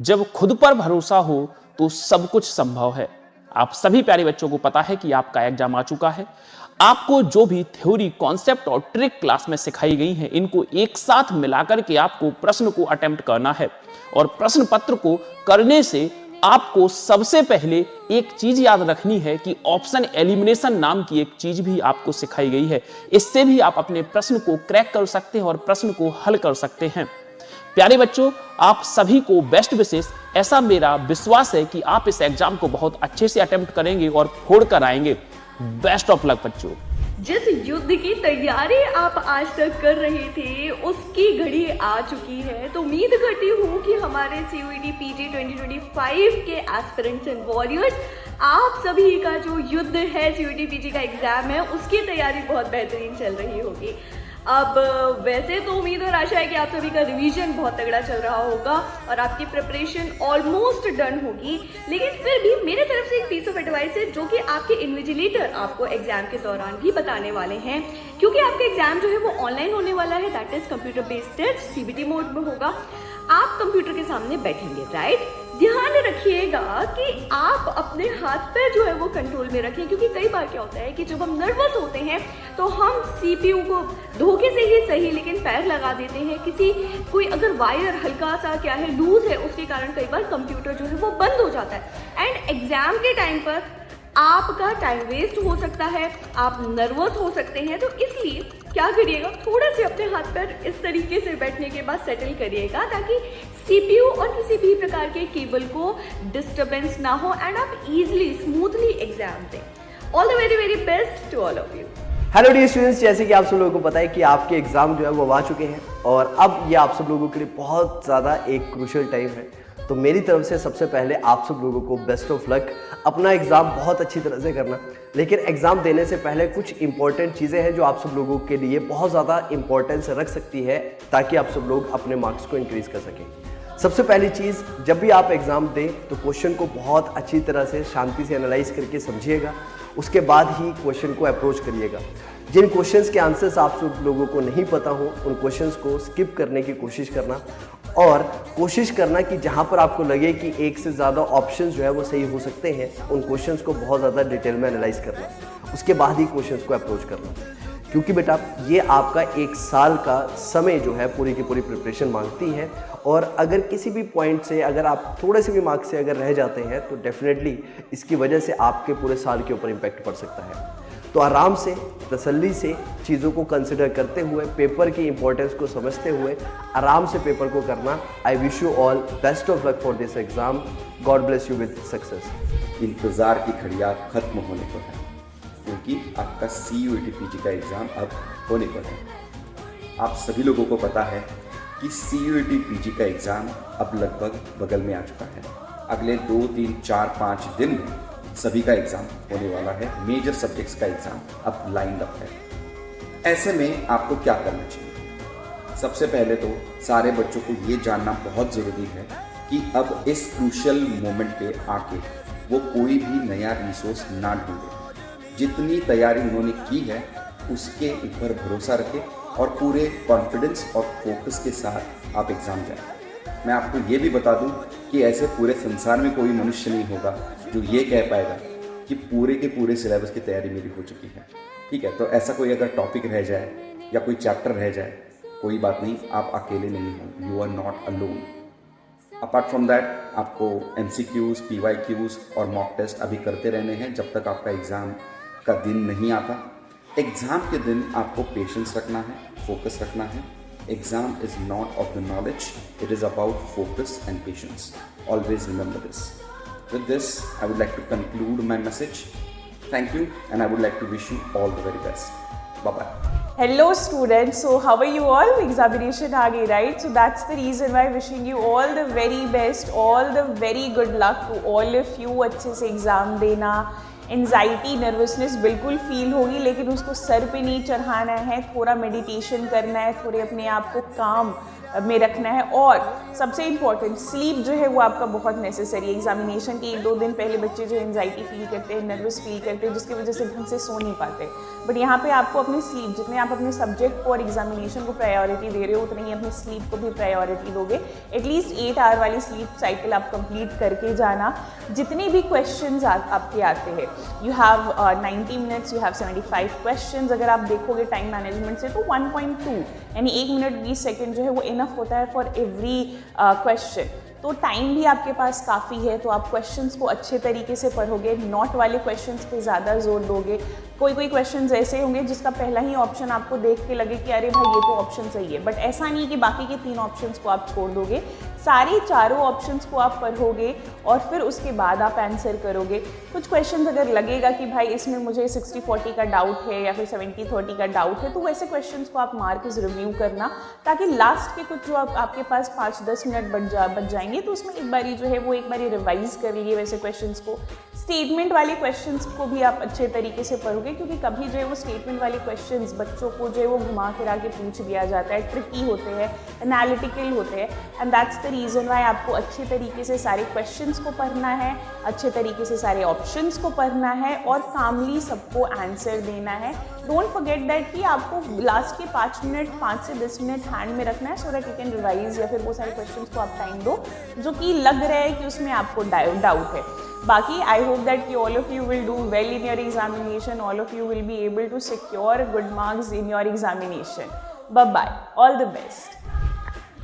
जब खुद पर भरोसा हो तो सब कुछ संभव है। आप सभी प्यारे बच्चों को पता है कि आपका एग्जाम आ चुका है। आपको जो भी थ्योरी, कॉन्सेप्ट और ट्रिक क्लास में सिखाई गई हैं, इनको एक साथ मिलाकर के आपको प्रश्न को अटेम्प्ट करना है। और प्रश्न पत्र को करने से आपको सबसे पहले एक चीज याद रखनी है कि ऑप्शन एलिमिनेशन नाम की एक चीज भी आपको सिखाई गई है। इससे भी आप अपने प्रश्न को क्रैक कर सकते हैं और प्रश्न को हल कर सकते हैं। प्यारे बच्चों, आप सभी को बेस्ट विशेष। ऐसा मेरा विश्वास है कि आप इस एग्जाम को बहुत अच्छे से अटेम्प्ट करेंगे और फोड़ कर आएंगे। बेस्ट ऑफ लक बच्चों। जिस युद्ध की तैयारी आप आज तक कर रहे थे उसकी घड़ी आ चुकी है। तो उम्मीद करती हूँ कि हमारे CUET PG 2025 के एस्पिरेंट्स एंड वॉरियर्स, आप सभी का जो युद्ध है, CUET PG का एग्जाम है, उसकी तैयारी बहुत बेहतरीन चल रही होगी। अब वैसे तो उम्मीद और आशा है कि आप सभी का रिवीजन बहुत तगड़ा चल रहा होगा और आपकी प्रिपरेशन ऑलमोस्ट डन होगी। लेकिन फिर भी मेरे तरफ से एक पीस ऑफ एडवाइस है जो कि आपके इन्विजिलेटर आपको एग्जाम के दौरान भी बताने वाले हैं। क्योंकि आपका एग्जाम जो है वो ऑनलाइन होने वाला है, that is computer based test, CBT mode में होगा। आप कंप्यूटर के सामने बैठेंगे, राइट? ध्यान रखिएगा कि आप अपने हाथ पैर जो है वो कंट्रोल में रखें, क्योंकि कई बार क्या होता है कि जब हम नर्वस होते हैं तो हम CPU को धोखे से ही सही लेकिन पैर लगा देते हैं। कोई अगर वायर हल्का सा क्या है लूज है, उसके कारण कई बार कंप्यूटर जो है वो बंद हो जाता है। एंड एग्जाम के टाइम पर आपका टाइम वेस्ट हो सकता है, आप नर्वस हो सकते हैं। तो इसलिए क्या करिएगा, थोड़ा से अपने हाथ पैर इस तरीके से बैठने के बाद सेटल करिएगा ताकि CPU और किसी भी प्रकार के केबल को डिस्टरबेंस ना हो एंड आप इजीली स्मूथली एग्जाम दें। All the very very best to all of you. Hello dear students, जैसे कि आप सब लोगों को पता है कि आपके एग्जाम जो है वो आ चुके हैं और अब ये आप सब लोगों के लिए बहुत ज़्यादा एक क्रूशियल टाइम है। तो मेरी तरफ से सबसे पहले आप सब लोगों को बेस्ट ऑफ लक। अपना एग्ज़ाम बहुत अच्छी तरह से करना, लेकिन एग्ज़ाम देने से पहले कुछ इंपॉर्टेंट चीज़ें हैं जो आप सब लोगों के लिए बहुत ज़्यादा इंपॉर्टेंस रख सकती है ताकि आप सब लोग अपने मार्क्स को इंक्रीज़ कर सकें। सबसे पहली चीज़, जब भी आप एग्ज़ाम दें तो क्वेश्चन को बहुत अच्छी तरह से शांति से एनालाइज करके समझिएगा, उसके बाद ही क्वेश्चन को अप्रोच करिएगा। जिन क्वेश्चंस के आंसर्स आप सब लोगों को नहीं पता हो उन क्वेश्चंस को स्किप करने की कोशिश करना और कोशिश करना कि जहां पर आपको लगे कि एक से ज़्यादा ऑप्शंस जो है वो सही हो सकते हैं, उन क्वेश्चंस को बहुत ज़्यादा डिटेल में एनालाइज करना, उसके बाद ही क्वेश्चंस को अप्रोच करना। क्योंकि बेटा ये आपका एक साल का समय जो है पूरी की पूरी प्रिपरेशन मांगती है और अगर किसी भी पॉइंट से अगर आप थोड़े से भी मार्क्स से अगर रह जाते हैं तो डेफिनेटली इसकी वजह से आपके पूरे साल के ऊपर इम्पैक्ट पड़ सकता है। तो आराम से, तसल्ली से चीज़ों को कंसिडर करते हुए, पेपर की इंपॉर्टेंस को समझते हुए आराम से पेपर को करना। I wish you all best of luck for this exam. God bless you with success. इंतज़ार की घड़ियाँ खत्म होने को है क्योंकि आपका CUET PG का एग्ज़ाम अब होने को है। आप सभी लोगों को पता है कि CUET PG का एग्ज़ाम अब लगभग बगल में आ चुका है। अगले 2, 3, 4, 5 दिन में सभी का एग्ज़ाम होने वाला है। मेजर सब्जेक्ट्स का एग्ज़ाम अब लाइंड अप है। ऐसे में आपको क्या करना चाहिए? सबसे पहले तो सारे बच्चों को ये जानना बहुत ज़रूरी है कि अब इस क्रूशियल मोमेंट पे आके वो कोई भी नया रिसोर्स ना ढूंढे। जितनी तैयारी उन्होंने की है उसके ऊपर भरोसा रखें और पूरे कॉन्फिडेंस और फोकस के साथ आप एग्ज़ाम जाएं। मैं आपको ये भी बता दूं कि ऐसे पूरे संसार में कोई मनुष्य नहीं होगा जो ये कह पाएगा कि पूरे के पूरे सिलेबस की तैयारी मेरी हो चुकी है। ठीक है, तो ऐसा कोई अगर टॉपिक रह जाए या कोई चैप्टर रह जाए, कोई बात नहीं, आप अकेले नहीं हो। You are not alone. Apart from that आपको MCQs, PYQs और मॉक टेस्ट अभी करते रहने हैं जब तक आपका एग्ज़ाम का दिन नहीं आता। एग्ज़ाम के दिन आपको पेशेंस रखना है, फोकस रखना है। Exam is not of the knowledge, it is about focus and patience. Always remember this. With this, I would like to conclude my message. Thank you, and I would like to wish you all the very best. Bye-bye. Hello students, so how are you all? Examination aa gayi, right? So that's the reason why wishing you all the very best, all the very good luck to all of you. अच्छे से exam देना। Anxiety, nervousness बिल्कुल feel होगी, लेकिन उसको sir पे नहीं चढ़ाना है। थोड़ा मेडिटेशन करना है, थोड़े अपने आप को काम में रखना है। और सबसे इम्पॉर्टेंट, स्लीप जो है वो आपका बहुत नेसेसरी है। एग्जामिनेशन के 1-2 दिन पहले बच्चे जो एंजाइटी फील करते हैं, नर्वस फील करते हैं, जिसकी वजह से ढंग से सो नहीं पाते। बट यहाँ पे आपको अपनी स्लीप, जितने आप अपने सब्जेक्ट को और एग्जामिनेशन को प्रायोरिटी दे रहे हो, उतनी ही अपनी स्लीप को भी प्रायोरिटी दोगे। एटलीस्ट 8 आवर वाली स्लीप साइकिल आप कंप्लीट करके जाना। जितने भी क्वेश्चंस आपके आते हैं, you have 90 minutes, you have 75 questions. अगर आप देखोगे टाइम मैनेजमेंट से तो 1.2 यानी 1 मिनट 20 सेकेंड जो है वो इनफ होता है फॉर एवरी क्वेश्चन। तो टाइम भी आपके पास काफ़ी है, तो आप क्वेश्चंस को अच्छे तरीके से पढ़ोगे, नॉट वाले क्वेश्चंस पे ज़्यादा जोर दोगे। कोई क्वेश्चंस ऐसे होंगे जिसका पहला ही ऑप्शन आपको देख के लगे कि अरे भाई ये तो ऑप्शन सही है, बट ऐसा नहीं कि बाकी के 3 ऑप्शंस को आप छोड़ दोगे। सारे चारों ऑप्शंस को आप पढ़ोगे और फिर उसके बाद आप आंसर करोगे। कुछ क्वेश्चंस अगर लगेगा कि भाई इसमें मुझे 60-40 का डाउट है या फिर 70-30 का डाउट है, तो वैसे क्वेश्चंस को आप मार्क रिव्यू करना, ताकि लास्ट के कुछ जो आपके पास 5-10 मिनट बच जाएंगे तो उसमें एक बारी जो है वो एक बारी रिवाइज कर लिए वैसे क्वेश्चंस को। स्टेटमेंट वाले क्वेश्चंस को भी आप अच्छे तरीके से पढ़ोगे, क्योंकि कभी जो है वो स्टेटमेंट वाले क्वेश्चंस बच्चों को जो है वो घुमा फिरा के पूछ दिया जाता है, ट्रिकी होते हैं, एनालिटिकल होते हैं। And that's the reason why आपको अच्छे तरीके से सारे क्वेश्चंस को पढ़ना है, अच्छे तरीके से सारे ऑप्शंस को पढ़ना है और कामली सबको आंसर देना है। डोंट फॉरगेट दैट कि आपको लास्ट के 5 से 10 मिनट हैंड में रखना है, सो दैट यू कैन रिवाइज, या फिर वो सारे क्वेश्चंस को आप टाइम दो जो कि लग रहा है कि उसमें आपको डाउट है। बाकी आई होप दैट कि all of you will do well in your examination, all of you will be able to secure good marks in your examination. Bye bye, all the best.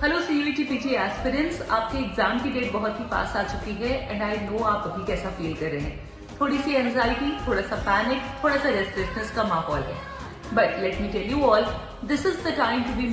Hello CUET PG aspirants, आपके exam की date बहुत ही पास आ चुकी है and I know आप अभी कैसा feel कर रहे हैं। थोड़ी सी एंजाइटी, थोड़ा सा पैनिक, थोड़ा सा रेस्टलेसनेस का माहौल है। But let me tell you all, this is the time to be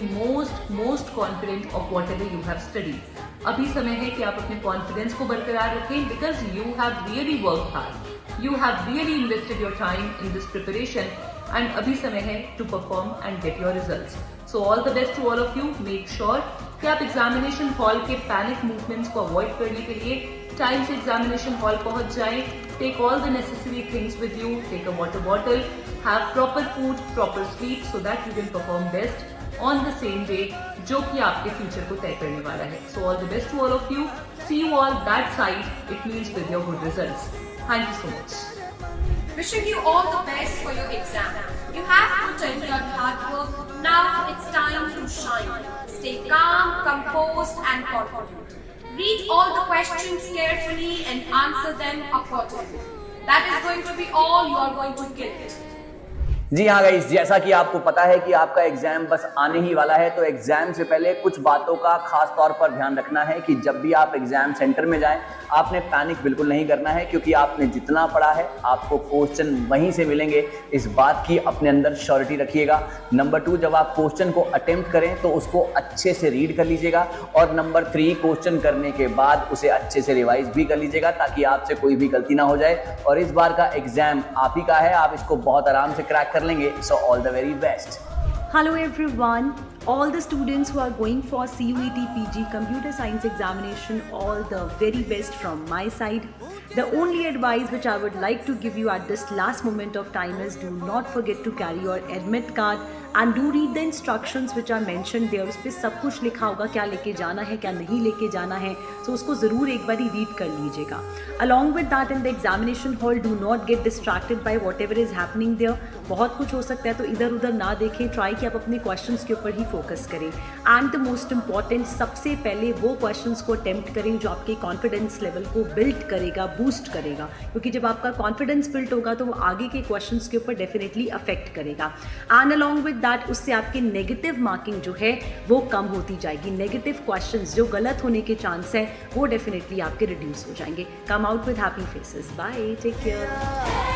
most confident of whatever you have studied. अभी समय है कि आप अपने कॉन्फिडेंस को बरकरार रखें, because you have really work hard, you have really invested your time in this preparation and अभी समय है to perform and get your results. So all the best to all of you. Make sure कि आप examination hall के panic movements को avoid करने के लिए टाइम से एग्जामिनेशन हॉल पहुंच जाएं। Take all the necessary things with you, take a water bottle, have proper food, proper sleep, so that you can perform best on the same day, जो कि आपके फ्यूचर को तय करने वाला है। So all the best to all of you. See you all that side, it means with your good results. Thank you so much. Wishing you all the best for your exam. You have put in your hard work. Now it's time to shine. Stay calm, composed and confident. Read all the questions carefully and answer them accordingly. That is going to be all you are going to get. जी हाँ guys, जैसा कि आपको पता है कि आपका exam बस आने ही वाला है, तो एग्जाम से पहले कुछ बातों का खास तौर पर ध्यान रखना है कि जब भी आप एग्जाम सेंटर में जाएं, आपने पैनिक बिल्कुल नहीं करना है, क्योंकि आपने जितना पढ़ा है आपको क्वेश्चन वहीं से मिलेंगे, इस बात की अपने अंदर श्योरिटी रखिएगा। नंबर 2, जब आप क्वेश्चन को अटेम्प्ट करें तो उसको अच्छे से रीड कर लीजिएगा, और नंबर 3, क्वेश्चन करने के बाद उसे अच्छे से रिवाइज भी कर लीजिएगा, ताकि आपसे कोई भी गलती ना हो जाए। और इस बार का एग्जाम आप ही का है, आप इसको बहुत आराम से क्रैक कर लेंगे। So all the very best. Hello everyone, all the students who are going for CUET PG Computer Science examination, all the very best from my side. The only advice which I would like to give you at this last moment of time is do not forget to carry your admit card and do read the instructions which are mentioned there. उस पर सब कुछ लिखा होगा, क्या लेके जाना है, क्या नहीं लेके जाना है, तो उसको ज़रूर एक बारी रीड कर लीजिएगा। Along with that, in the examination hall, do not get distracted by whatever is happening there. बहुत कुछ हो सकता है, तो इधर उधर ना देखें, ट्राई कि आप अपने क्वेश्चंस के ऊपर ही फोकस करें। एंड द मोस्ट इंपॉर्टेंट, सबसे पहले वो क्वेश्चंस को अटेम्प्ट करें जो आपके कॉन्फिडेंस लेवल को बिल्ड करेगा, बूस्ट करेगा, क्योंकि जब आपका कॉन्फिडेंस बिल्ड होगा तो वो आगे के क्वेश्चंस के ऊपर डेफिनेटली अफेक्ट करेगा। एंड अलॉन्ग विद दैट, उससे आपकी नेगेटिव मार्किंग जो है वो कम होती जाएगी। नेगेटिव क्वेश्चंस जो गलत होने के चांस है वो डेफिनेटली आपके रिड्यूस हो जाएंगे। Come out with happy faces. Bye, take care.